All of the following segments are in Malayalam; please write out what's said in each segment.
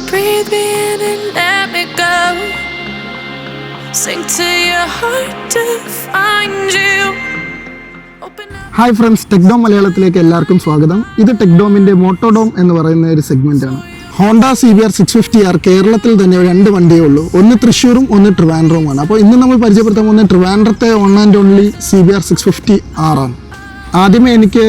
breathe me in and let me go. Sink to your heart to find you. Hi friends, Techdom മലയാളത്തിലേക്ക് എല്ലാവർക്കും സ്വാഗതം. ഇത് ടെക്ഡോമിൻ്റെ മോട്ടോഡോം എന്ന് പറയുന്ന ഒരു സെഗ്മെൻറ്റാണ്. ഹോണ്ട CBR 650R കേരളത്തിൽ തന്നെ രണ്ട് വണ്ടിയേ ഉള്ളൂ. ഒന്ന് തൃശ്ശൂരും ഒന്ന് ട്രിവാൻഡ്രവുമാണ്. അപ്പോൾ ഇന്ന് നമ്മൾ പരിചയപ്പെടുത്താൻ പോകുന്നത് ട്രിവാൻഡ്രത്തെ own and only CBR 650R ആണ്. ആദ്യമേ എനിക്ക്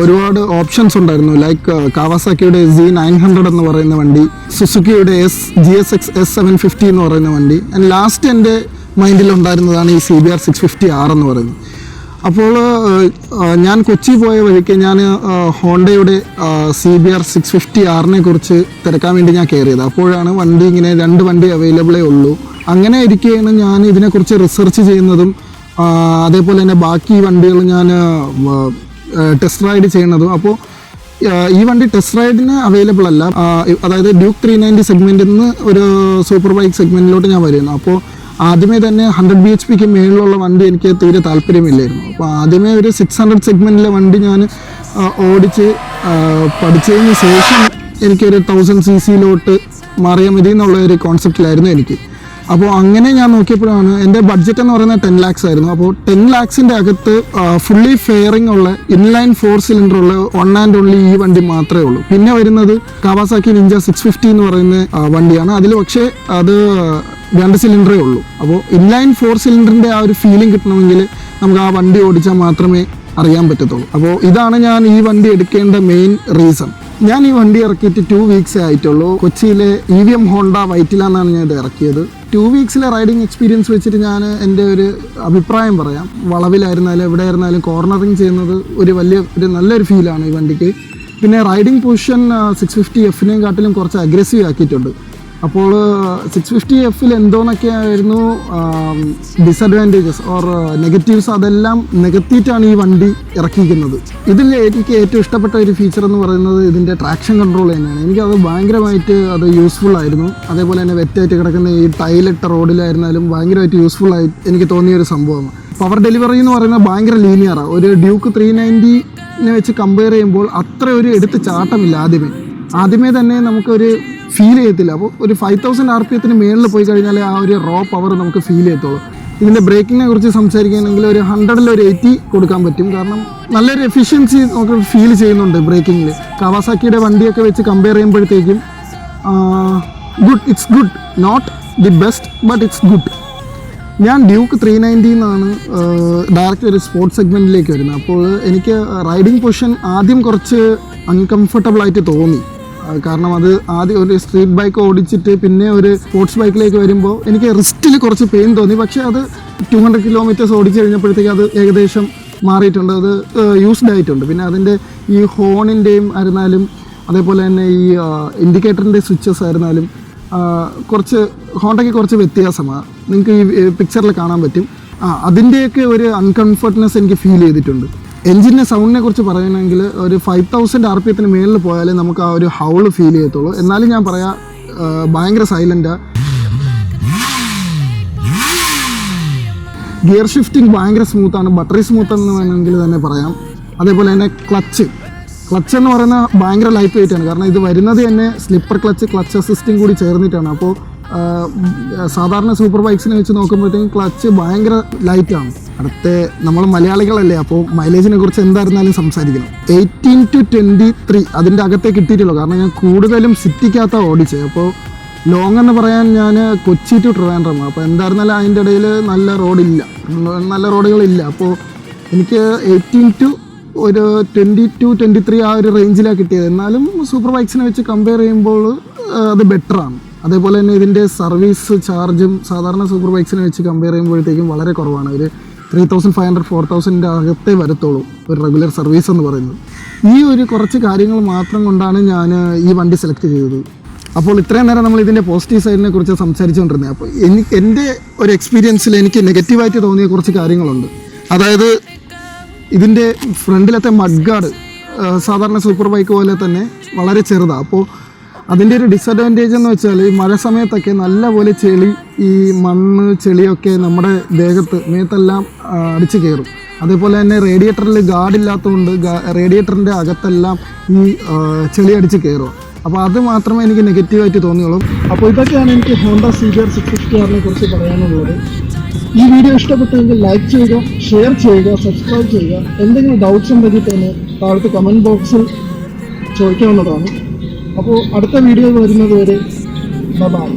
ഒരുപാട് ഓപ്ഷൻസ് ഉണ്ടായിരുന്നു. ലൈക്ക് കാവാസാക്കിയുടെ Z900 എന്ന് പറയുന്ന വണ്ടി, സുസുക്കിയുടെ GSX S750 എന്ന് പറയുന്ന വണ്ടി, ആൻഡ് ലാസ്റ്റ് എൻ്റെ മൈൻഡിലുണ്ടായിരുന്നതാണ് ഈ CBR 650R എന്ന് പറയുന്നത്. അപ്പോൾ ഞാൻ കൊച്ചി പോയ വഴിക്ക് ഞാൻ ഹോണ്ടയുടെ CBR 650Rനെ കുറിച്ച് തിരക്കാൻ വേണ്ടി ഞാൻ കയറിയത്. അപ്പോഴാണ് വണ്ടി ഇങ്ങനെ രണ്ട് വണ്ടി അവൈലബിളേ ഉള്ളൂ. അങ്ങനെ ഇരിക്കുകയാണ് ഞാൻ ഇതിനെക്കുറിച്ച് റിസർച്ച് ചെയ്യുന്നതും അതേപോലെ തന്നെ ബാക്കി വണ്ടികൾ ഞാൻ ടെസ്റ്റ് റൈഡ് ചെയ്യുന്നതും. അപ്പോൾ ഈ വണ്ടി ടെസ്റ്റ് റൈഡിന് അവൈലബിൾ അല്ല. അതായത് ഡ്യൂക്ക് 390 സെഗ്മെൻറ്റിൽ നിന്ന് ഒരു സൂപ്പർ ബൈക്ക് സെഗ്മെൻറ്റിലോട്ട് ഞാൻ വരുന്നു. അപ്പോൾ ആദ്യമേ തന്നെ 100 bhp മേളിലുള്ള വണ്ടി എനിക്ക് തീരെ താല്പര്യമില്ലായിരുന്നു. അപ്പോൾ ആദ്യമേ ഒരു 600 സെഗ്മെൻറ്റിലെ വണ്ടി ഞാൻ ഓടിച്ച് പഠിച്ചതിന് ശേഷം എനിക്കൊരു 1000 cc മാറിയാൽ മതി എന്നുള്ള ഒരു കോൺസെപ്റ്റിലായിരുന്നു എനിക്ക്. അപ്പോൾ അങ്ങനെ ഞാൻ നോക്കിയപ്പോഴാണ് എൻ്റെ ബഡ്ജറ്റ് എന്ന് പറയുന്നത് 10 lakhs ആയിരുന്നു. അപ്പോൾ 10 lakhs അകത്ത് ഫുള്ളി ഫെയറിംഗ് ഉള്ള ഇൻലൈൻ 4 cylinder ഉള്ള ഓൺ ആൻഡ് ഓൺലി ഈ വണ്ടി മാത്രമേ ഉള്ളൂ. പിന്നെ വരുന്നത് കാവാസാക്കി നിഞ്ച 650 എന്ന് പറയുന്ന വണ്ടിയാണ്. അതിൽ പക്ഷേ അത് 2 സിലിണ്ടറേ ഉള്ളൂ. അപ്പോൾ ഇൻലൈൻ 4 cylinder ആ ഒരു ഫീലിംഗ് കിട്ടണമെങ്കിൽ നമുക്ക് ആ വണ്ടി ഓടിച്ചാൽ മാത്രമേ അറിയാൻ പറ്റത്തുള്ളൂ. അപ്പോൾ ഇതാണ് ഞാൻ ഈ വണ്ടി എടുക്കേണ്ട മെയിൻ റീസൺ. ഞാൻ ഈ വണ്ടി ഇറക്കിയിട്ട് 2 weeks ആയിട്ടുള്ളൂ. കൊച്ചിയിലെ EVM ഹോണ്ട വൈറ്റില എന്നാണ് ഞാൻ ഇത് ഇറക്കിയത്. 2 weeksലെ റൈഡിങ് എക്സ്പീരിയൻസ് വെച്ചിട്ട് ഞാൻ എൻ്റെ ഒരു അഭിപ്രായം പറയാം. വളവിലായിരുന്നാലും എവിടെയായിരുന്നാലും കോർണറിങ് ചെയ്യുന്നത് ഒരു നല്ലൊരു ഫീലാണ് ഈ വണ്ടിക്ക്. പിന്നെ റൈഡിങ് പൊസിഷൻ 650Fനെയും കാട്ടിലും കുറച്ച് അഗ്രസീവ് ആക്കിയിട്ടുണ്ട്. അപ്പോൾ 650Fൽ എന്തോന്നൊക്കെ ആയിരുന്നു ഡിസഡ്വാൻറ്റേജസ് ഓർ നെഗറ്റീവ്സ്, അതെല്ലാം നികത്തിയിട്ടാണ് ഈ വണ്ടി ഇറക്കിയിരിക്കുന്നത്. ഇതിൽ എനിക്ക് ഏറ്റവും ഇഷ്ടപ്പെട്ട ഒരു ഫീച്ചർ എന്ന് പറയുന്നത് ഇതിൻ്റെ ട്രാക്ഷൻ കൺട്രോൾ തന്നെയാണ്. എനിക്കത് ഭയങ്കരമായിട്ട് അത് യൂസ്ഫുൾ ആയിരുന്നു. അതേപോലെ തന്നെ വെറ്റായിട്ട് കിടക്കുന്ന ഈ ടൈലിട്ട റോഡിലായിരുന്നാലും ഭയങ്കരമായിട്ട് യൂസ്ഫുൾ ആയി എനിക്ക് തോന്നിയ ഒരു സംഭവമാണ്. പവർ ഡെലിവറി എന്ന് പറയുന്നത് ഭയങ്കര ലീനിയറാണ്. ഒരു ഡ്യൂക്ക് 390 വെച്ച് കമ്പയർ ചെയ്യുമ്പോൾ അത്ര ഒരു എടുത്ത് ചാട്ടമില്ല. ആദ്യമേ തന്നെ നമുക്കൊരു ഫീൽ ചെയ്യത്തില്ല. അപ്പോൾ ഒരു 5000 rpm മേളിൽ പോയി കഴിഞ്ഞാൽ ആ ഒരു റോ പവർ നമുക്ക് ഫീൽ ചെയ്യത്തുള്ളൂ. ഇതിൻ്റെ ബ്രേക്കിങ്ങിനെ കുറിച്ച് സംസാരിക്കുകയാണെങ്കിൽ ഒരു 100ൽ ഒരു 80 കൊടുക്കാൻ പറ്റും. കാരണം നല്ലൊരു എഫിഷ്യൻസി നമുക്ക് ഫീൽ ചെയ്യുന്നുണ്ട് ബ്രേക്കിങ്ങിൽ. കാവാസാക്കിയുടെ വണ്ടിയൊക്കെ വെച്ച് കമ്പയർ ചെയ്യുമ്പോഴത്തേക്കും it's good, not the best but it's good. ഞാൻ ഡ്യൂക്ക് 390 എന്നാണ് ഡയറക്റ്റ് ഒരു സ്പോർട്സ് സെഗ്മെൻറ്റിലേക്ക് വരുന്നത്. അപ്പോൾ എനിക്ക് റൈഡിങ് പൊസിഷൻ ആദ്യം കുറച്ച് അൺകംഫർട്ടബിൾ ആയിട്ട് തോന്നി. കാരണം അത് ആദ്യം ഒരു സ്ട്രീറ്റ് ബൈക്ക് ഓടിച്ചിട്ട് പിന്നെ ഒരു സ്പോർട്സ് ബൈക്കിലേക്ക് വരുമ്പോൾ എനിക്ക് റിസ്റ്റിൽ കുറച്ച് പെയിൻ തോന്നി. പക്ഷേ അത് 200 kilometers ഓടിച്ച് കഴിഞ്ഞപ്പോഴത്തേക്ക് അത് ഏകദേശം മാറിയിട്ടുണ്ട്, അത് യൂസ്ഡ് ആയിട്ടുണ്ട്. പിന്നെ അതിൻ്റെ ഈ ഹോണിൻ്റെയും ആയിരുന്നാലും അതേപോലെ തന്നെ ഈ ഇൻഡിക്കേറ്ററിൻ്റെ സ്വിച്ചസ് ആയിരുന്നാലും കുറച്ച് ഹോണ്ടയ്ക്ക് കുറച്ച് വ്യത്യാസമാണ്. നിങ്ങൾക്ക് ഈ പിക്ചറിൽ കാണാൻ പറ്റും. അതിൻ്റെയൊക്കെ ഒരു അൺകംഫർട്ട്നെസ് എനിക്ക് ഫീൽ ചെയ്തിട്ടുണ്ട്. എൻജിൻ്റെ സൗണ്ടിനെ കുറിച്ച് പറയുകയാണെങ്കിൽ ഒരു 5000 rpm മേളിൽ പോയാലേ നമുക്ക് ആ ഒരു ഹൗള് ഫീൽ ചെയ്യത്തുള്ളൂ. എന്നാലും ഞാൻ പറയാം, ഭയങ്കര സൈലൻ്റാണ്. ഗിയർ ഷിഫ്റ്റിംഗ് ഭയങ്കര സ്മൂത്താണ്, ബട്ടറി സ്മൂത്ത് എന്ന് വേണമെങ്കിൽ തന്നെ പറയാം. അതേപോലെ തന്നെ ക്ലച്ച് എന്ന് പറയുന്ന ഭയങ്കര ലൈറ്റ് വെയിറ്റ് ആണ്. കാരണം ഇത് വരുന്നത് തന്നെ സ്ലിപ്പർ ക്ലച്ച് അസിസ്റ്റിംഗ് കൂടി ചേർന്നിട്ടാണ്. അപ്പോൾ സാധാരണ സൂപ്പർ ബൈക്സിനെ വെച്ച് നോക്കുമ്പോഴത്തേക്കും ക്ലച്ച് ഭയങ്കര ലൈറ്റാണ്. അടുത്ത നമ്മൾ മലയാളികളല്ലേ, അപ്പോൾ മൈലേജിനെ കുറിച്ച് എന്തായിരുന്നാലും സംസാരിക്കണം. 18 to 23 അതിൻ്റെ അകത്തേ കിട്ടിയിട്ടുള്ളൂ. കാരണം ഞാൻ കൂടുതലും സിറ്റിക്കകത്താണ് ഓടിച്ചത്. അപ്പോൾ ലോങ് എന്ന് പറയാൻ ഞാൻ കൊച്ചി ടു ട്രിവാൻഡ്രം. അപ്പോൾ എന്തായിരുന്നാലും അതിൻ്റെ ഇടയിൽ നല്ല റോഡുകളില്ല. അപ്പോൾ എനിക്ക് 18 to ഒരു 22-23 ആ ഒരു റേഞ്ചിലാണ് കിട്ടിയത്. എന്നാലും സൂപ്പർ ബൈക്സിനെ വെച്ച് കമ്പയർ ചെയ്യുമ്പോൾ അത് ബെറ്ററാണ്. അതേപോലെ തന്നെ ഇതിൻ്റെ സർവീസ് ചാർജും സാധാരണ സൂപ്പർ ബൈക്സിനെ വെച്ച് കമ്പയർ ചെയ്യുമ്പോഴത്തേക്കും വളരെ കുറവാണ്. ഒരു 3500-4000 അകത്തേ വരത്തുള്ളൂ ഒരു റെഗുലർ സർവീസ് എന്ന് പറയുന്നത്. ഈ ഒരു കുറച്ച് കാര്യങ്ങൾ മാത്രം കൊണ്ടാണ് ഞാൻ ഈ വണ്ടി സെലക്ട് ചെയ്തത്. അപ്പോൾ ഇത്രയും നേരം നമ്മൾ ഇതിൻ്റെ പോസിറ്റീവ് സൈഡിനെ കുറിച്ച് സംസാരിച്ചുകൊണ്ടിരുന്നത്. അപ്പോൾ എൻ്റെ ഒരു എക്സ്പീരിയൻസിൽ എനിക്ക് നെഗറ്റീവായിട്ട് തോന്നിയ കുറച്ച് കാര്യങ്ങളുണ്ട്. അതായത് ഇതിൻ്റെ ഫ്രണ്ടിലത്തെ മഡ് ഗാർഡ് സാധാരണ സൂപ്പർ ബൈക്ക് പോലെ തന്നെ വളരെ ചെറുതാണ്. അപ്പോൾ അതിൻ്റെ ഒരു ഡിസഡ്വാൻറ്റേജ് എന്ന് വെച്ചാൽ മഴ സമയത്തൊക്കെ നല്ലപോലെ ഈ മണ്ണ് ചെളിയൊക്കെ നമ്മുടെ മേത്തെല്ലാം അടിച്ച് കയറും. അതേപോലെ തന്നെ റേഡിയേറ്ററിൽ ഗാർഡില്ലാത്തതുകൊണ്ട് റേഡിയേറ്ററിൻ്റെ അകത്തെല്ലാം ഈ ചെളി അടിച്ച് കയറുക. അപ്പോൾ അത് മാത്രമേ എനിക്ക് നെഗറ്റീവായിട്ട് തോന്നിയുള്ളൂ. അപ്പോൾ ഇതൊക്കെയാണ് എനിക്ക് ഹോണ്ട CBR 650R കുറിച്ച് പറയാനുള്ളത്. ഈ വീഡിയോ ഇഷ്ടപ്പെട്ടെങ്കിൽ ലൈക്ക് ചെയ്യുക, ഷെയർ ചെയ്യുക, സബ്സ്ക്രൈബ് ചെയ്യുക. എന്തെങ്കിലും ഡൗട്ട്സ് ഉണ്ടെങ്കിൽ തന്നെ താഴത്ത് കമൻറ്റ് ബോക്സിൽ ചോദിക്കാവുന്നതാണ്. അപ്പോൾ അടുത്ത വീഡിയോ വരുന്നത് വരെ ബൈ.